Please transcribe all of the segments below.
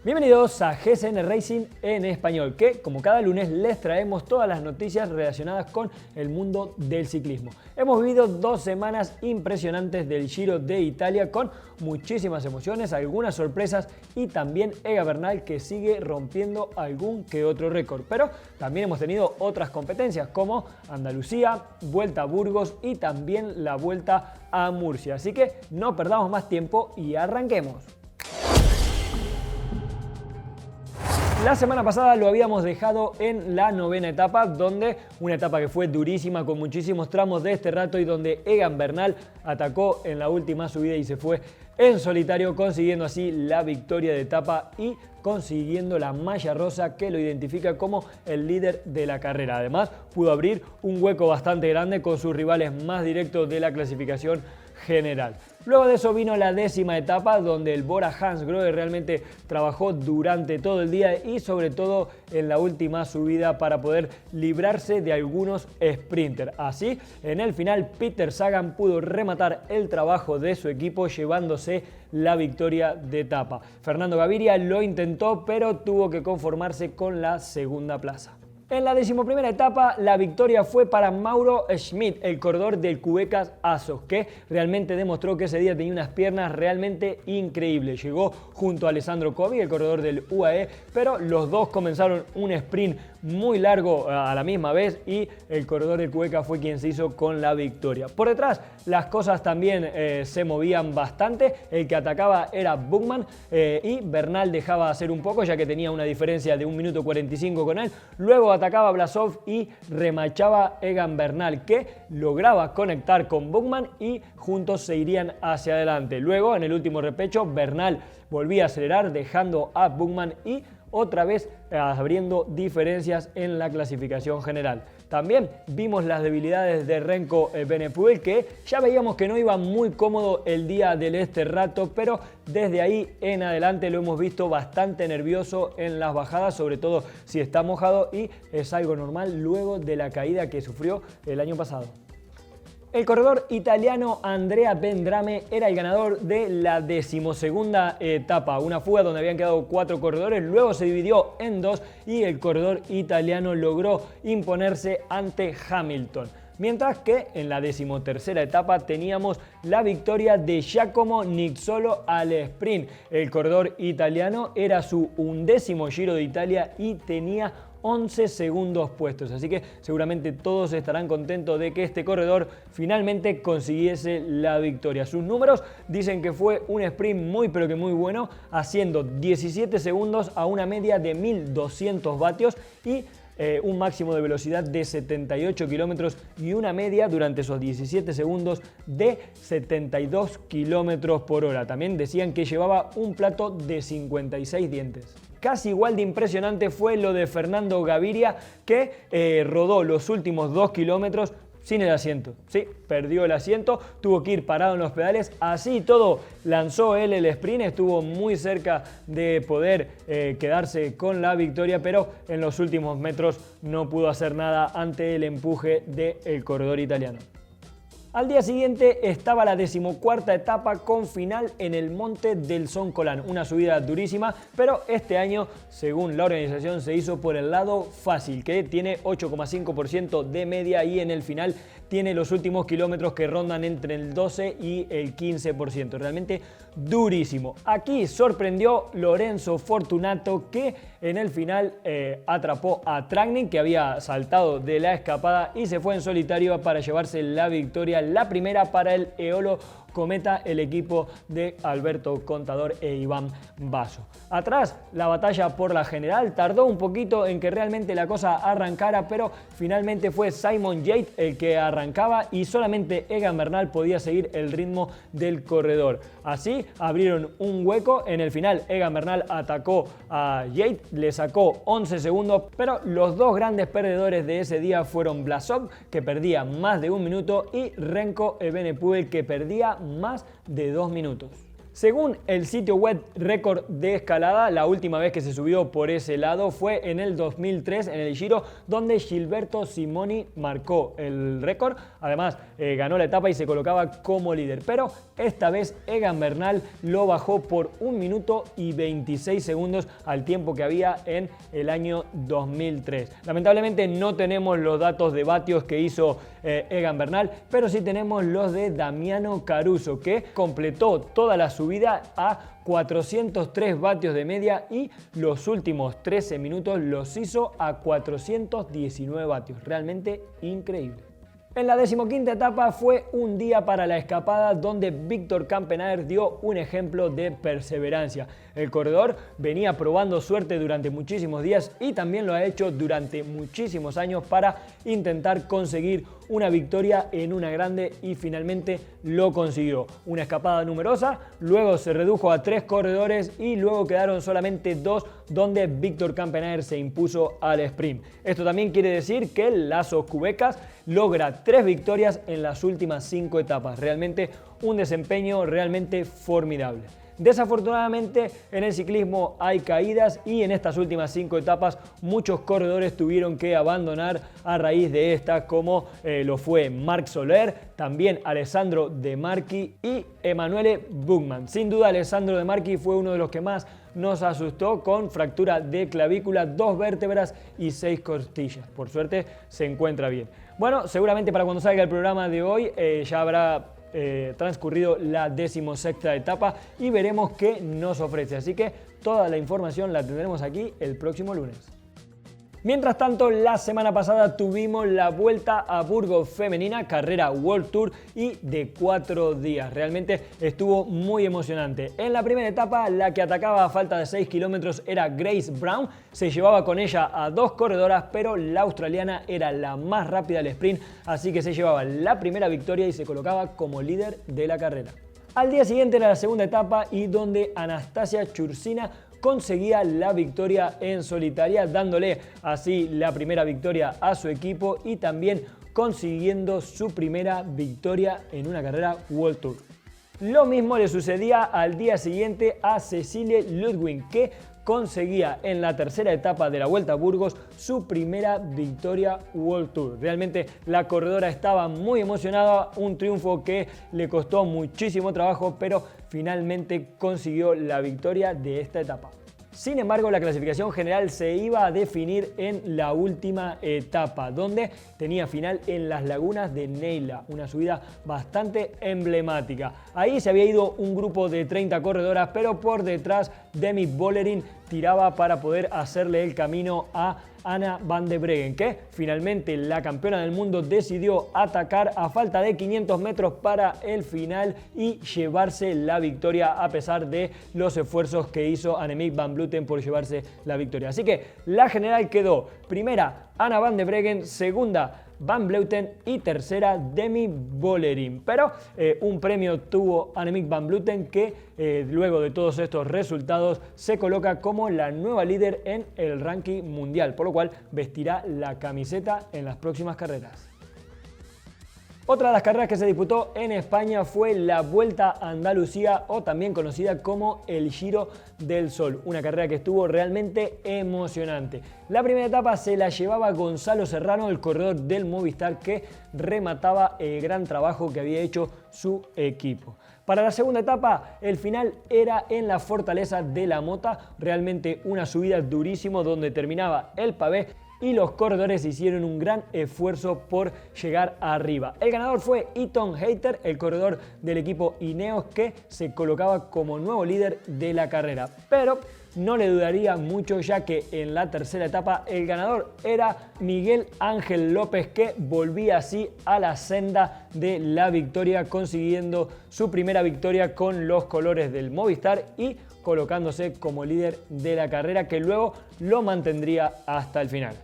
Bienvenidos a GCN Racing en español, que como cada lunes les traemos todas las noticias relacionadas con el mundo del ciclismo. Hemos vivido 2 semanas impresionantes del Giro de Italia con muchísimas emociones, algunas sorpresas y también Egan Bernal que sigue rompiendo algún que otro récord. Pero también hemos tenido otras competencias como Andalucía, Vuelta a Burgos y también la Vuelta a Murcia. Así que no perdamos más tiempo y arranquemos. La semana pasada lo habíamos dejado en la 9ª etapa, donde una etapa que fue durísima con muchísimos tramos de este rato y donde Egan Bernal atacó en la última subida y se fue en solitario, consiguiendo así la victoria de etapa y consiguiendo la malla rosa que lo identifica como el líder de la carrera. Además, pudo abrir un hueco bastante grande con sus rivales más directos de la clasificación general. Luego de eso vino la 10ª etapa, donde el Bora Hansgrohe realmente trabajó durante todo el día y sobre todo en la última subida para poder librarse de algunos sprinters. Así, en el final, Peter Sagan pudo rematar el trabajo de su equipo llevándose la victoria de etapa. Fernando Gaviria lo intentó, pero tuvo que conformarse con la segunda plaza. En la 11ª etapa, la victoria fue para Mauro Schmid, el corredor del Qhubeka Assos, que realmente demostró que ese día tenía unas piernas realmente increíbles. Llegó junto a Alessandro Covi, el corredor del UAE, pero los dos comenzaron un sprint muy largo a la misma vez y el corredor del Qhubeka fue quien se hizo con la victoria. Por detrás, las cosas también se movían bastante. El que atacaba era Buchmann y Bernal dejaba hacer un poco, ya que tenía una diferencia de 1 minuto 45 con él. Luego atacaba Blasov y remachaba Egan Bernal, que lograba conectar con Buchmann y juntos se irían hacia adelante. Luego, en el último repecho, Bernal volvía a acelerar dejando a Buchmann y otra vez abriendo diferencias en la clasificación general. También vimos las debilidades de Remco Evenepoel, que ya veíamos que no iba muy cómodo el día del este rato, pero desde ahí en adelante lo hemos visto bastante nervioso en las bajadas, sobre todo si está mojado, y es algo normal luego de la caída que sufrió el año pasado. El corredor italiano Andrea Vendrame era el ganador de la 12ª etapa, una fuga donde habían quedado 4 corredores, luego se dividió en 2 y el corredor italiano logró imponerse ante Hamilton. Mientras que en la 13ª etapa teníamos la victoria de Giacomo Nizzolo al sprint. El corredor italiano era su 11º Giro de Italia y tenía 11 segundos puestos, así que seguramente todos estarán contentos de que este corredor finalmente consiguiese la victoria. Sus números dicen que fue un sprint muy pero que muy bueno, haciendo 17 segundos a una media de 1200 vatios y un máximo de velocidad de 78 kilómetros y una media durante esos 17 segundos de 72 kilómetros por hora. También decían que llevaba un plato de 56 dientes. Casi igual de impresionante fue lo de Fernando Gaviria, que rodó los últimos 2 kilómetros sin el asiento. Sí, perdió el asiento, tuvo que ir parado en los pedales. Así y todo, lanzó él el sprint, estuvo muy cerca de poder quedarse con la victoria, pero en los últimos metros no pudo hacer nada ante el empuje del corredor italiano. Al día siguiente estaba la 14ª etapa con final en el Monte del Son Colán, una subida durísima, pero este año, según la organización, se hizo por el lado fácil, que tiene 8,5% de media y en el final tiene los últimos kilómetros que rondan entre el 12 y el 15%, realmente durísimo. Aquí sorprendió Lorenzo Fortunato, que en el final atrapó a Traknik, que había saltado de la escapada y se fue en solitario para llevarse la victoria, la primera para el Eolo Cometa, el equipo de Alberto Contador e Iván Basso. Atrás, la batalla por la general tardó un poquito en que realmente la cosa arrancara, pero finalmente fue Simon Yates el que arrancaba y solamente Egan Bernal podía seguir el ritmo del corredor. Así abrieron un hueco. En el final, Egan Bernal atacó a Yates, le sacó 11 segundos, pero los dos grandes perdedores de ese día fueron Blasov, que perdía más de 1 minuto, y Remco Evenepoel, que perdía más de 2 minutos. Según el sitio web Récord de Escalada, la última vez que se subió por ese lado fue en el 2003 en el Giro, donde Gilberto Simoni marcó el récord. Además, ganó la etapa y se colocaba como líder. Pero esta vez Egan Bernal lo bajó por 1 minuto y 26 segundos al tiempo que había en el año 2003. Lamentablemente no tenemos los datos de vatios que hizo Egan Bernal, pero sí tenemos los de Damiano Caruso, que completó toda la subida a 403 vatios de media y los últimos 13 minutos los hizo a 419 vatios. Realmente increíble. En la 15ª etapa fue un día para la escapada donde Víctor Campenaerts dio un ejemplo de perseverancia. El corredor venía probando suerte durante muchísimos días y también lo ha hecho durante muchísimos años para intentar conseguir una victoria en una grande y finalmente lo consiguió. Una escapada numerosa, luego se redujo a 3 corredores y luego quedaron solamente 2 donde Víctor Campenaerts se impuso al sprint. Esto también quiere decir que el Lazo Cubecas logra 3 victorias en las últimas 5 etapas. Realmente un desempeño realmente formidable. Desafortunadamente en el ciclismo hay caídas y en estas últimas 5 etapas muchos corredores tuvieron que abandonar a raíz de esta, como lo fue Marc Soler, también Alessandro De Marchi y Emanuele Buchmann. Sin duda Alessandro De Marchi fue uno de los que más nos asustó, con fractura de clavícula, 2 vértebras y 6 costillas. Por suerte se encuentra bien. Bueno, seguramente para cuando salga el programa de hoy ya habrá transcurrido la 16ª etapa y veremos qué nos ofrece. Así que toda la información la tendremos aquí el próximo lunes. Mientras tanto, la semana pasada tuvimos la Vuelta a Burgos femenina, carrera World Tour y de 4 días. Realmente estuvo muy emocionante. En la primera etapa, la que atacaba a falta de 6 kilómetros era Grace Brown. Se llevaba con ella a 2 corredoras, pero la australiana era la más rápida al sprint, así que se llevaba la primera victoria y se colocaba como líder de la carrera. Al día siguiente era la segunda etapa y donde Anastasia Chursina conseguía la victoria en solitaria, dándole así la primera victoria a su equipo y también consiguiendo su primera victoria en una carrera World Tour. Lo mismo le sucedía al día siguiente a Cecilie Ludwig, que conseguía en la tercera etapa de la Vuelta a Burgos su primera victoria World Tour. Realmente la corredora estaba muy emocionada, un triunfo que le costó muchísimo trabajo, pero finalmente consiguió la victoria de esta etapa. Sin embargo, la clasificación general se iba a definir en la última etapa, donde tenía final en las lagunas de Neila, una subida bastante emblemática. Ahí se había ido un grupo de 30 corredoras, pero por detrás Demi Vollering tiraba para poder hacerle el camino a Anna van der Breggen, que finalmente la campeona del mundo decidió atacar a falta de 500 metros para el final y llevarse la victoria, a pesar de los esfuerzos que hizo Annemiek van Vleuten por llevarse la victoria. Así que la general quedó primera Anna van der Breggen, segunda Van Vleuten y tercera Demi Vollering. Pero un premio tuvo Annemiek van Vleuten, que luego de todos estos resultados se coloca como la nueva líder en el ranking mundial, por lo cual vestirá la camiseta en las próximas carreras. Otra de las carreras que se disputó en España fue la Vuelta a Andalucía, o también conocida como el Giro del Sol. Una carrera que estuvo realmente emocionante. La primera etapa se la llevaba Gonzalo Serrano, el corredor del Movistar, que remataba el gran trabajo que había hecho su equipo. Para la segunda etapa, el final era en la Fortaleza de la Mota, realmente una subida durísima donde terminaba el pavé y los corredores hicieron un gran esfuerzo por llegar arriba. El ganador fue Ethan Hayter, el corredor del equipo Ineos, que se colocaba como nuevo líder de la carrera. Pero no le dudaría mucho, ya que en la tercera etapa el ganador era Miguel Ángel López, que volvía así a la senda de la victoria, consiguiendo su primera victoria con los colores del Movistar y colocándose como líder de la carrera, que luego lo mantendría hasta el final.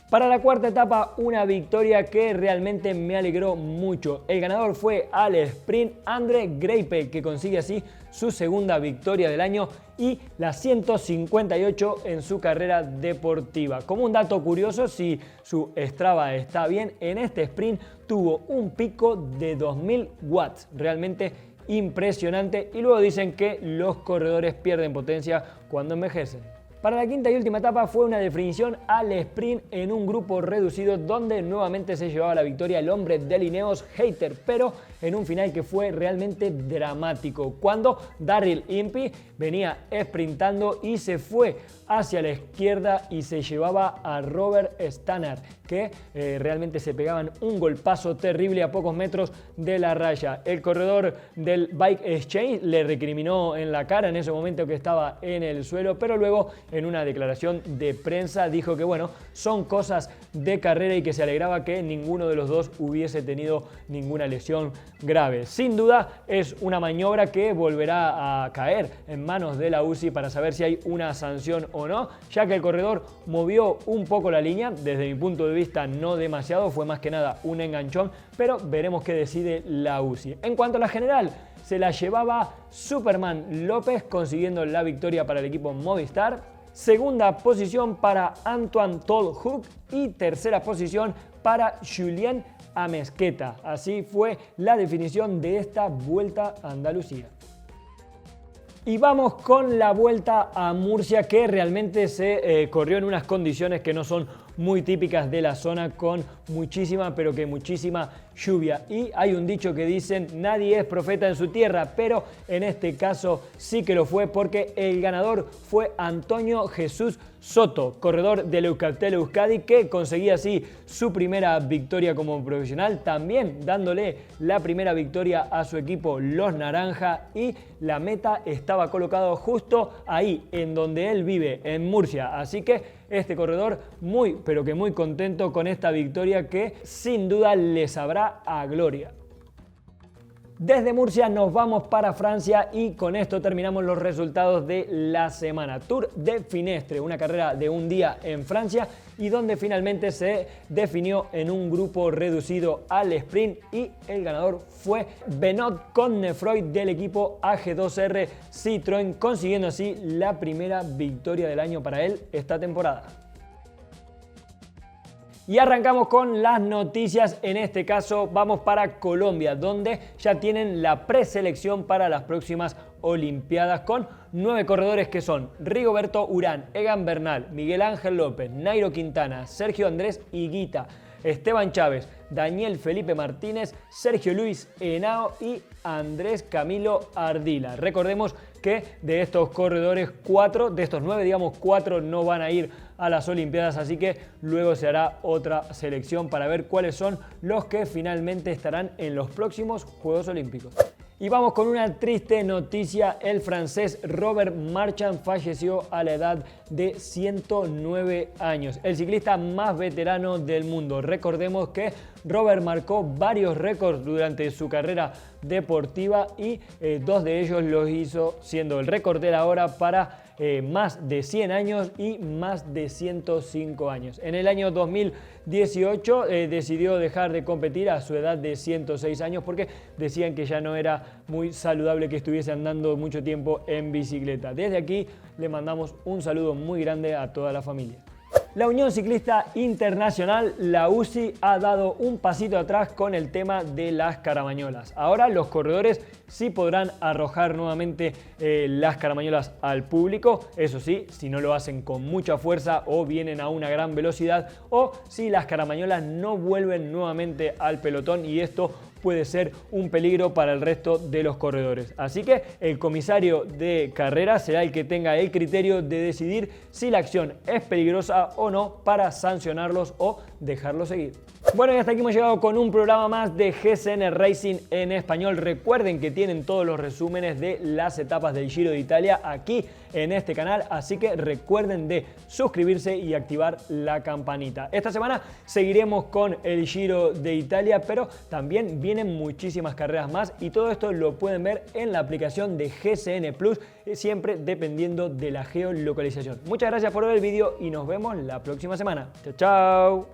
Para la cuarta etapa, una victoria que realmente me alegró mucho. El ganador fue al sprint Andre Greipel, que consigue así su segunda victoria del año y la 158 en su carrera deportiva. Como un dato curioso, si su Strava está bien, en este sprint tuvo un pico de 2000 watts. Realmente impresionante y luego dicen que los corredores pierden potencia cuando envejecen. Para la quinta y última etapa fue una definición al sprint en un grupo reducido donde nuevamente se llevaba la victoria el hombre de Ineos, Hayter, pero en un final que fue realmente dramático cuando Daryl Impey venía sprintando y se fue hacia la izquierda y se llevaba a Robert Stannard, que realmente se pegaban un golpazo terrible a pocos metros de la raya. El corredor del Bike Exchange le recriminó en la cara en ese momento que estaba en el suelo, pero luego en una declaración de prensa dijo que bueno, son cosas de carrera y que se alegraba que ninguno de los dos hubiese tenido ninguna lesión grave. Sin duda es una maniobra que volverá a caer en manos de la UCI para saber si hay una sanción o no, ya que el corredor movió un poco la línea, desde mi punto de vista no demasiado, fue más que nada un enganchón, pero veremos qué decide la UCI. En cuanto a la general, se la llevaba Superman López consiguiendo la victoria para el equipo Movistar. Segunda posición para Antoine Tolhoek y tercera posición para Julien Amezqueta. Así fue la definición de esta Vuelta a Andalucía. Y vamos con la Vuelta a Murcia, que realmente se corrió en unas condiciones que no son muy típicas de la zona, con muchísima, pero que muchísima lluvia. Y hay un dicho que dicen, nadie es profeta en su tierra, pero en este caso sí que lo fue, porque el ganador fue Antonio Jesús Soto, corredor del Euskaltel Euskadi, que conseguía así su primera victoria como profesional, también dándole la primera victoria a su equipo Los Naranja, y la meta estaba colocado justo ahí, en donde él vive, en Murcia. Así que este corredor muy, pero que muy contento con esta victoria que sin duda le sabrá a gloria. Desde Murcia nos vamos para Francia y con esto terminamos los resultados de la semana. Tour de Finestre, una carrera de un día en Francia y donde finalmente se definió en un grupo reducido al sprint y el ganador fue Benoît Cosnefroy del equipo AG2R Citroën, consiguiendo así la primera victoria del año para él esta temporada. Y arrancamos con las noticias, en este caso vamos para Colombia, donde ya tienen la preselección para las próximas Olimpiadas con 9 corredores que son Rigoberto Urán, Egan Bernal, Miguel Ángel López, Nairo Quintana, Sergio Andrés Higuita, Esteban Chávez, Daniel Felipe Martínez, Sergio Luis Henao y Andrés Camilo Ardila. Recordemos que de estos corredores, 4, de estos 9, digamos, 4 no van a ir a las Olimpiadas, así que luego se hará otra selección para ver cuáles son los que finalmente estarán en los próximos Juegos Olímpicos. Y vamos con una triste noticia, el francés Robert Marchand falleció a la edad de 109 años, el ciclista más veterano del mundo. Recordemos que Robert marcó varios récords durante su carrera deportiva y 2 de ellos los hizo siendo el récord de la hora para más de 100 años y más de 105 años. En el año 2018 decidió dejar de competir a su edad de 106 años porque decían que ya no era muy saludable que estuviese andando mucho tiempo en bicicleta. Desde aquí le mandamos un saludo muy grande a toda la familia. La Unión Ciclista Internacional, la UCI, ha dado un pasito atrás con el tema de las caramañolas. Ahora los corredores sí podrán arrojar nuevamente las caramañolas al público, eso sí, si no lo hacen con mucha fuerza o vienen a una gran velocidad o si las caramañolas no vuelven nuevamente al pelotón, y esto puede ser un peligro para el resto de los corredores. Así que el comisario de carrera será el que tenga el criterio de decidir si la acción es peligrosa o no para sancionarlos o dejarlos seguir. Bueno, y hasta aquí hemos llegado con un programa más de GCN Racing en español. Recuerden que tienen todos los resúmenes de las etapas del Giro de Italia aquí en este canal, así que recuerden de suscribirse y activar la campanita. Esta semana seguiremos con el Giro de Italia, pero también vienen muchísimas carreras más y todo esto lo pueden ver en la aplicación de GCN Plus, siempre dependiendo de la geolocalización. Muchas gracias por ver el vídeo y nos vemos la próxima semana. Chao, chao.